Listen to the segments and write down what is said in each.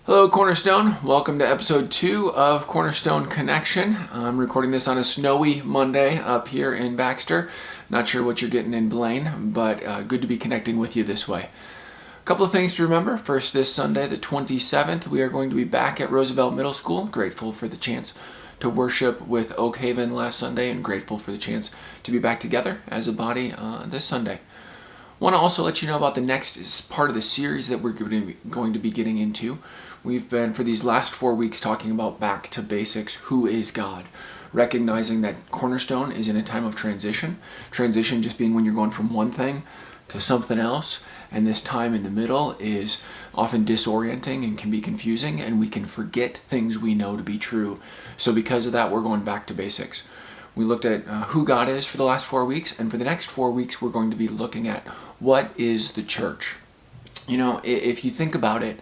Hello, Cornerstone. Welcome to episode 2 of Cornerstone Connection. I'm recording this on a snowy Monday up here in Baxter. Not sure what you're getting in Blaine, but good to be connecting with you this way. A couple of things to remember. First, this Sunday, the 27th, we are going to be back at Roosevelt Middle School. Grateful for the chance to worship with Oak Haven last Sunday and grateful for the chance to be back together as a body this Sunday. Want to also let you know about the next part of the series that we're going to be getting into. We've been, for these last 4 weeks, talking about back to basics. Who is God? Recognizing that Cornerstone is in a time of transition. Transition just being when you're going from one thing to something else. And this time in the middle is often disorienting and can be confusing, and we can forget things we know to be true. So because of that, we're going back to basics. We looked at who God is for the last 4 weeks, and for the next 4 weeks, we're going to be looking at what is the church. You know, if you think about it,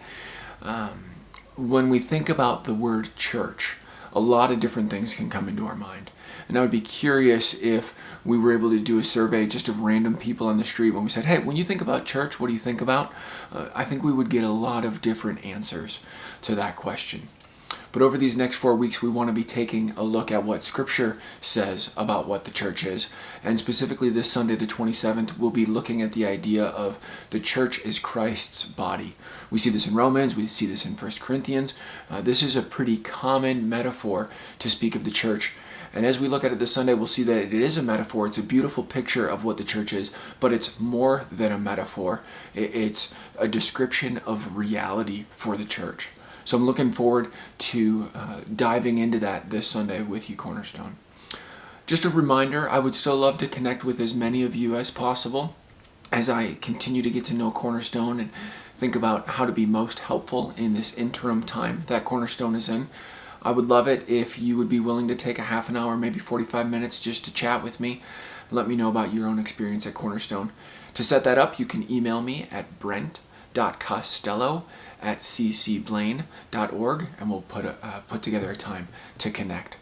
when we think about the word church, a lot of different things can come into our mind. And I would be curious if we were able to do a survey just of random people on the street when we said, hey, when you think about church, what do you think about? I think we would get a lot of different answers to that question. But over these next 4 weeks, we want to be taking a look at what Scripture says about what the church is. And specifically this Sunday, the 27th, we'll be looking at the idea of the church is Christ's body. We see this in Romans, we see this in 1 Corinthians. This is a pretty common metaphor to speak of the church. And as we look at it this Sunday, we'll see that it is a metaphor. It's a beautiful picture of what the church is, but it's more than a metaphor. It's a description of reality for the church. So I'm looking forward to diving into that this Sunday with you, Cornerstone. Just a reminder, I would still love to connect with as many of you as possible as I continue to get to know Cornerstone and think about how to be most helpful in this interim time that Cornerstone is in. I would love it if you would be willing to take a half an hour, maybe 45 minutes just to chat with me. Let me know about your own experience at Cornerstone. To set that up, you can email me at brent.costello@ccblaine.org, and we'll put together a time to connect.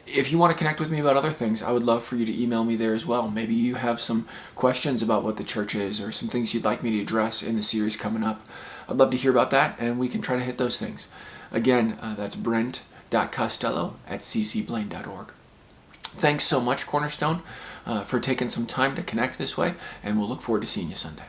If you want to connect with me about other things, I would love for you to email me there as well. Maybe you have some questions about what the church is or some things you'd like me to address in the series coming up. I'd love to hear about that, and we can try to hit those things. Again, that's brent.costello@ccblaine.org. Thanks so much, Cornerstone, for taking some time to connect this way, and we'll look forward to seeing you Sunday.